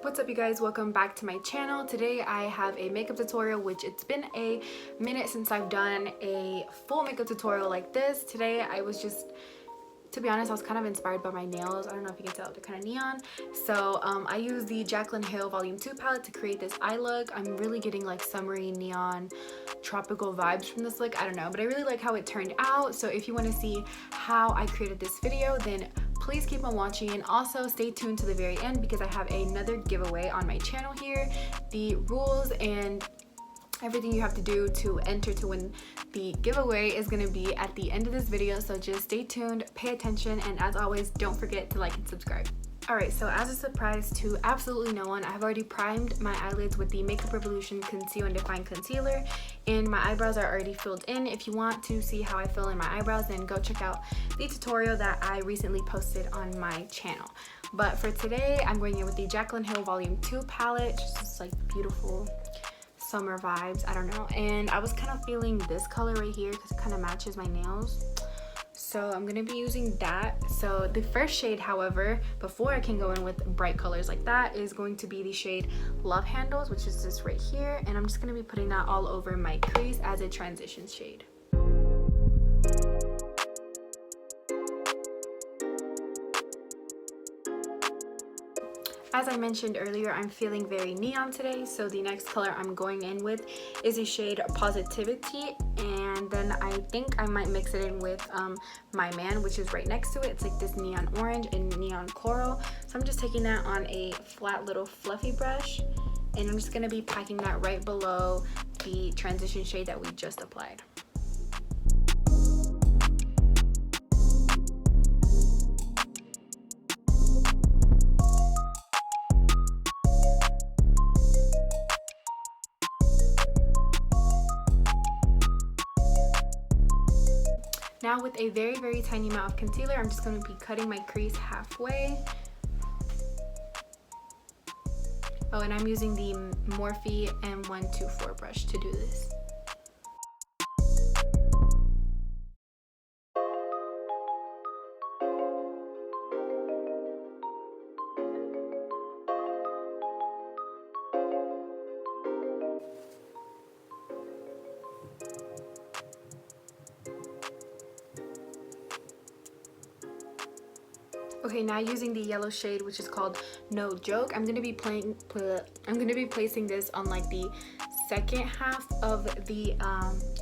What's up you guys, welcome back to my channel. Today I have a makeup tutorial, which it's been a minute since I've done a full makeup tutorial like this. Today I was just, to be honest, I was kind of inspired by my nails. I don't know if you can tell, they're kind of neon. So I used the Jaclyn Volume 2 palette to create this eye look. I'm really getting like summery neon tropical vibes from this look. I don't know, but I really like how it turned out. So if you want to see how I created this video, then please keep on watching, and also stay tuned to the very end because I have another giveaway on my channel here. The rules and everything you have to do to enter to win the giveaway is going to be at the end of this video, so just stay tuned, pay attention, and as always, don't forget to like and subscribe. Alright, so as a surprise to absolutely no one, I have already primed my eyelids with the Makeup Revolution Conceal and Define Concealer, and my eyebrows are already filled in. If you want to see how I fill in my eyebrows, then go check out the tutorial that I recently posted on my channel. But for today, I'm going in with the Jaclyn Volume 2 palette, just like beautiful summer vibes, I don't know. And I was kind of feeling this color right here because it kind of matches my nails. So I'm going to be using that. So the first shade, however, before I can go in with bright colors like that, is going to be the shade Love Handles, which is this right here. And I'm just going to be putting that all over my crease as a transition shade. As I mentioned earlier, I'm feeling very neon today, so the next color I'm going in with is the shade Positivity, and then I think I might mix it in with My Man, which is right next to it. It's like this neon orange and neon coral. So I'm just taking that on a flat little fluffy brush, and I'm just going to be packing that right below the transition shade that we just applied. Now with a very tiny amount of concealer, I'm just going to be cutting my crease halfway. Oh, and I'm using the Morphe M124 brush to do this. Okay, now using the yellow shade, which is called No Joke, I'm gonna be placing this on like the second half of the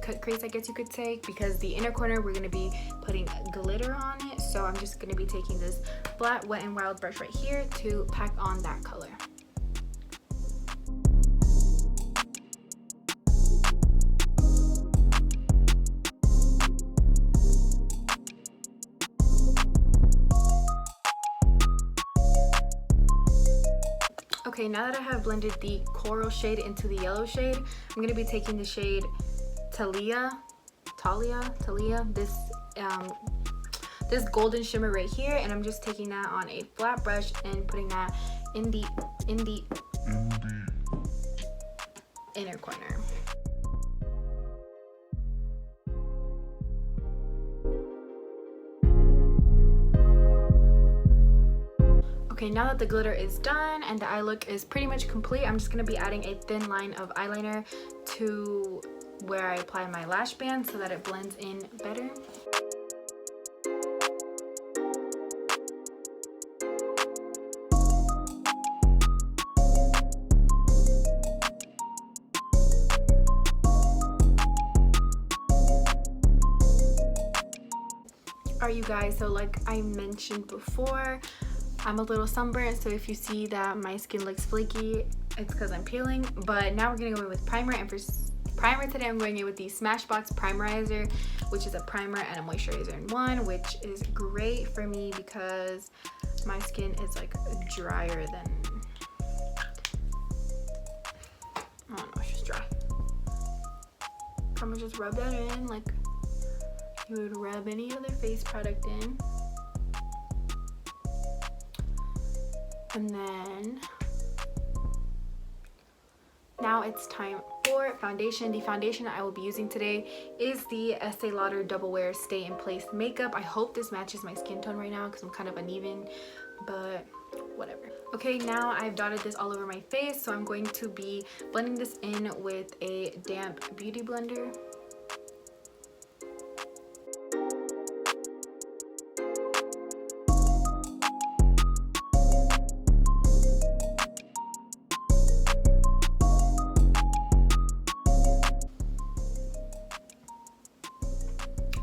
cut crease, I guess you could say, because the inner corner we're gonna be putting glitter on it. So I'm just gonna be taking this flat Wet n Wild brush right here to pack on that color. Okay, now that I have blended the coral shade into the yellow shade, I'm going to be taking the shade Talia, this golden shimmer right here, and I'm just taking that on a flat brush and putting that in the inner corner. Okay, now that the glitter is done and the eye look is pretty much complete, I'm just going to be adding a thin line of eyeliner to where I apply my lash band so that it blends in better. Alright you guys, so like I mentioned before, I'm a little sunburned, so if you see that my skin looks flaky, it's because I'm peeling. But now we're going to go in with primer, and for primer today I'm going in with the Smashbox Primerizer, which is a primer and a moisturizer in one, which is great for me because my skin is like drier than, I don't know, it's just dry. I'm gonna just rub that in like you would rub any other face product in. And then now it's time for foundation. The foundation I will be using today is the Estee Lauder Double Wear Stay in Place Makeup. I hope this matches my skin tone right now because I'm kind of uneven, but whatever. Okay, now I've dotted this all over my face, so I'm going to be blending this in with a damp beauty blender.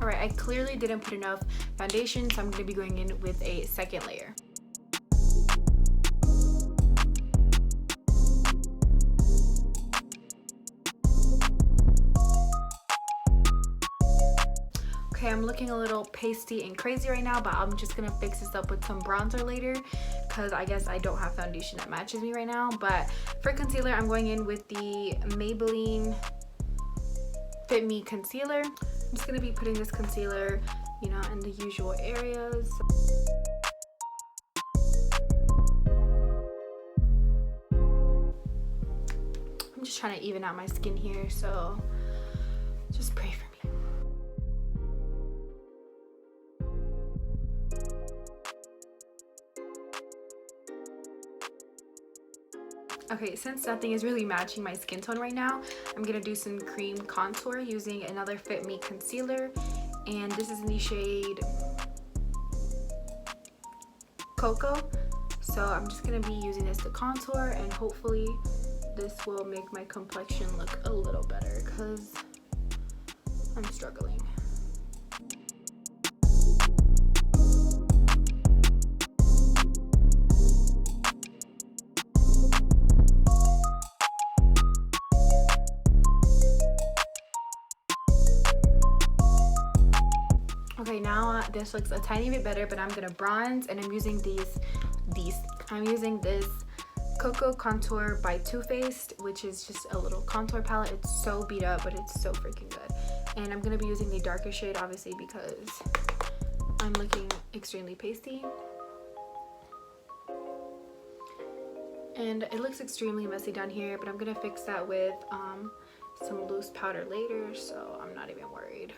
Alright, I clearly didn't put enough foundation, so I'm going to be going in with a second layer. Okay, I'm looking a little pasty and crazy right now, but I'm just going to fix this up with some bronzer later because I guess I don't have foundation that matches me right now. But for concealer, I'm going in with the Maybelline FitMe concealer. I'm just going to be putting this concealer, you know, in the usual areas. I'm just trying to even out my skin here, so just pray for me. Okay, since nothing is really matching my skin tone right now, I'm gonna do some cream contour using another Fit Me concealer, and this is in the shade Cocoa. So I'm just gonna be using this to contour, and hopefully this will make my complexion look a little better because I'm struggling. Okay, now this looks a tiny bit better, but I'm gonna bronze, and I'm using I'm using this Cocoa Contour by Too Faced, which is just a little contour palette. It's so beat up, but it's so freaking good. And I'm gonna be using the darker shade, obviously, because I'm looking extremely pasty. And it looks extremely messy down here, but I'm gonna fix that with some loose powder later, so I'm not even worried.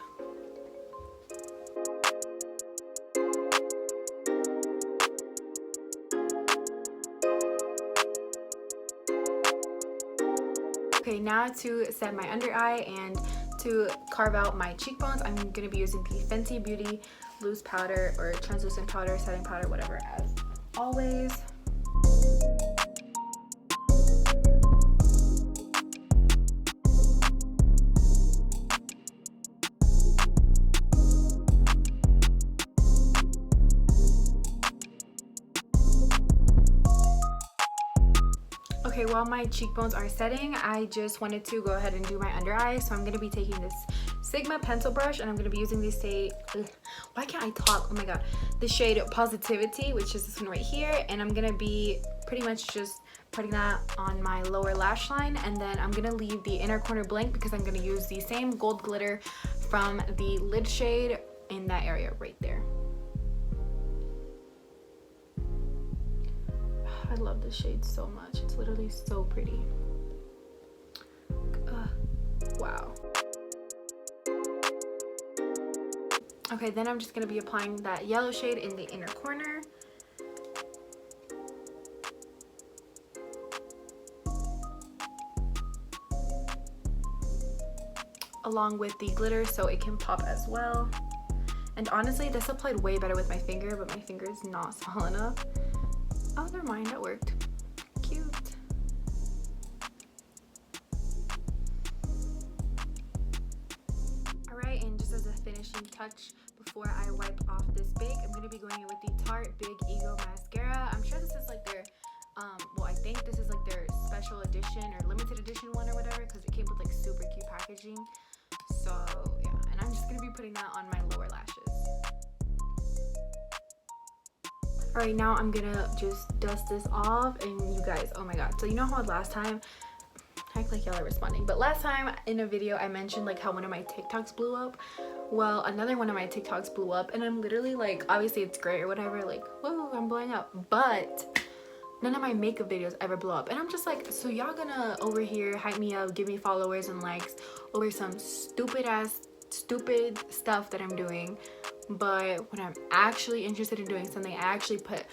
Okay, now to set my under eye and to carve out my cheekbones, I'm going to be using the Fenty Beauty loose powder or translucent powder, setting powder, whatever, as always. Okay, while my cheekbones are setting, I just wanted to go ahead and do my under eye. So I'm going to be taking this Sigma pencil brush, and I'm going to be using the shade, why can't I talk? Oh my god. The shade Positivity, which is this one right here. And I'm going to be pretty much just putting that on my lower lash line. And then I'm going to leave the inner corner blank because I'm going to use the same gold glitter from the lid shade in that area right there. I love this shade so much. It's literally so pretty. Wow. Okay, then I'm just going to be applying that yellow shade in the inner corner. Along with the glitter so it can pop as well. And honestly, this applied way better with my finger, but my finger is not small enough. Oh, never mind, that worked. Cute. Alright, and just as a finishing touch before I wipe off this bake, I'm going to be going in with the Tarte Big Ego Mascara. I'm sure this is like their, well, I think this is like their special edition or limited edition one or whatever, because it came with like super cute packaging. So, yeah, and I'm just going to be putting that on my lower lashes. Alright, now I'm gonna just dust this off, and you guys, oh my god. So you know how last time, I act like y'all are responding, but last time in a video I mentioned like how one of my TikToks blew up. Well, another one of my TikToks blew up, and I'm literally like, obviously it's great or whatever, like, whoa, I'm blowing up, but none of my makeup videos ever blow up. And I'm just like, so y'all gonna over here hype me up, give me followers and likes over some stupid stuff that I'm doing. But when I'm actually interested in doing something, I actually put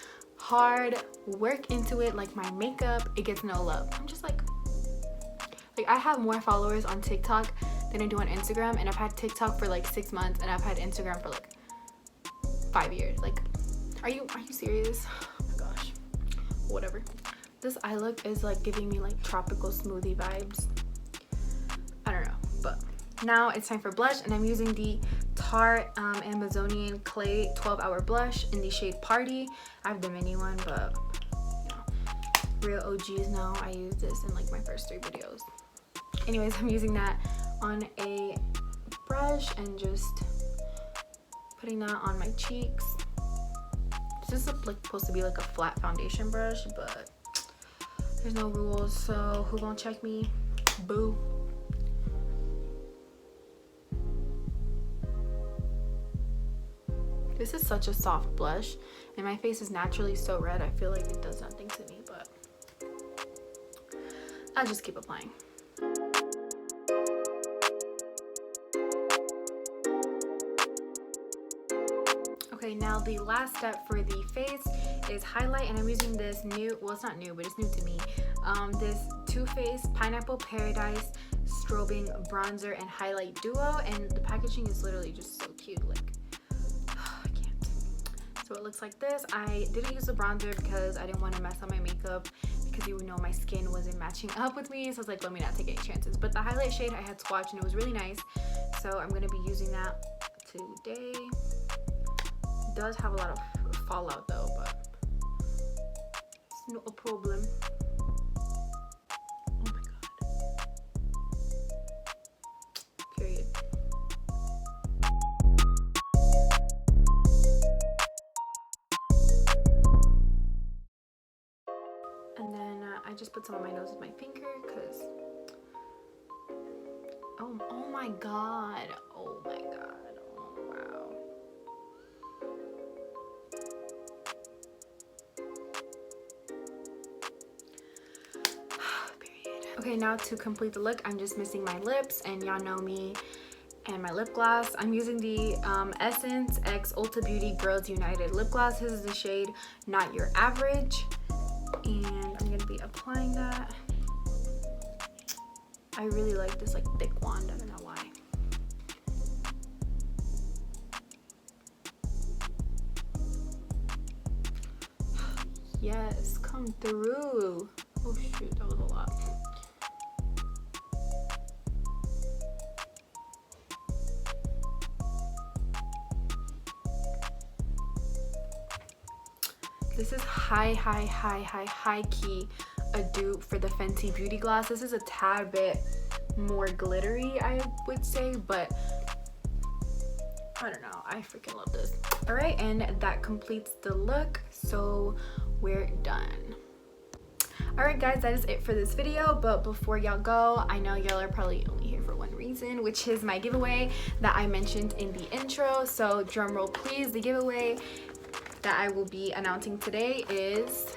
hard work into it. Like my makeup, it gets no love. I'm just like I have more followers on TikTok than I do on Instagram, and I've had TikTok for like 6 months and I've had Instagram for like 5 years. Like, are you serious? Oh my gosh. Whatever. This eye look is like giving me like tropical smoothie vibes. I don't know, but now it's time for blush, and I'm using the Tarte Amazonian Clay 12-Hour Blush in the shade Party. I have the mini one, but you know, real OGs now. I use this in like my first 3 videos. Anyways, I'm using that on a brush and just putting that on my cheeks. This is like supposed to be like a flat foundation brush, but there's no rules, so who gonna check me? Boo. This is such a soft blush, and my face is naturally so red. I feel like it does nothing to me, but I'll just keep applying. Okay, now the last step for the face is highlight, and I'm using this new, well, it's not new, but it's new to me, this Too Faced Pineapple Paradise Strobing Bronzer and Highlight Duo, and the packaging is literally just so cute. Like, I can't. So it looks like this. I didn't use the bronzer because I didn't want to mess up my makeup, because you know my skin wasn't matching up with me, so I was like, let me not take any chances. But the highlight shade I had swatched, and it was really nice, so I'm going to be using that today. It does have a lot of fallout though, but it's not a problem. Oh my god. Period. And then I just put some on my nose with my finger because oh my god. Oh my god. Oh wow. Okay, now to complete the look, I'm just missing my lips, and y'all know me and my lip gloss. I'm using the Essence X Ulta Beauty Girls United lip gloss. This is the shade Not Your Average, and I'm gonna be applying that. I really like this like thick wand. I don't know why. Yes, come through. Oh shoot, that was a lot. This is high key a dupe for the Fenty Beauty Gloss. This is a tad bit more glittery, I would say, but I don't know. I freaking love this. All right, and that completes the look, so we're done. All right, guys, that is it for this video. But before y'all go, I know y'all are probably only here for one reason, which is my giveaway that I mentioned in the intro. So drum roll please. The giveaway that I will be announcing today is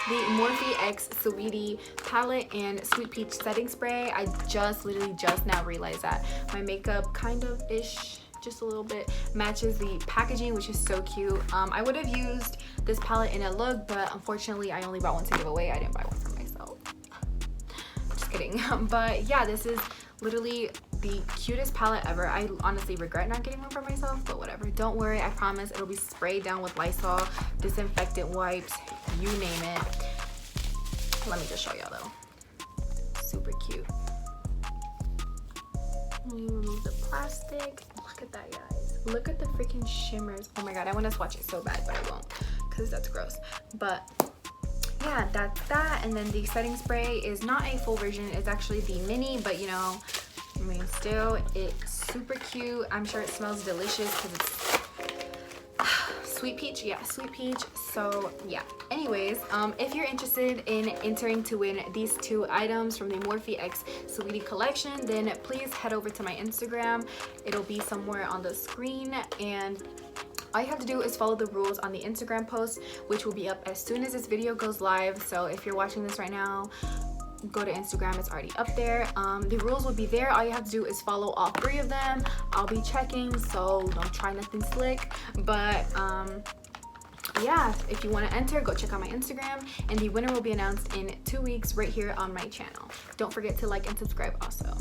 the Morphe X Sweetie palette and Sweet Peach setting spray. I literally just now realized that my makeup kind of ish, just a little bit, matches the packaging, which is so cute. I would have used this palette in a look, but unfortunately I only bought one to give away. I didn't buy one for myself. Just kidding. But yeah, this is literally the cutest palette ever. I honestly regret not getting one for myself, but whatever. Don't worry, I promise it'll be sprayed down with Lysol, disinfectant wipes, you name it. Let me just show y'all though. Super cute. Let me remove the plastic. Look at that, guys. Look at the freaking shimmers. Oh my god, I want to swatch it so bad, but I won't because that's gross. But yeah, that's that. And then the setting spray is not a full version. It's actually the mini, but you know, I mean, still, it's super cute. I'm sure it smells delicious because it's sweet peach. Yeah, sweet peach. So yeah, anyways, if you're interested in entering to win these 2 items from the Morphe X Sweetie collection, then please head over to my Instagram. It'll be somewhere on the screen, and all you have to do is follow the rules on the Instagram post, which will be up as soon as this video goes live. So if you're watching this right now, go to Instagram, it's already up there. The rules will be there. All you have to do is follow all 3 of them. I'll be checking, so don't try nothing slick. But yeah, if you want to enter, go check out my Instagram, and the winner will be announced in 2 weeks right here on my channel. Don't forget to like and subscribe also.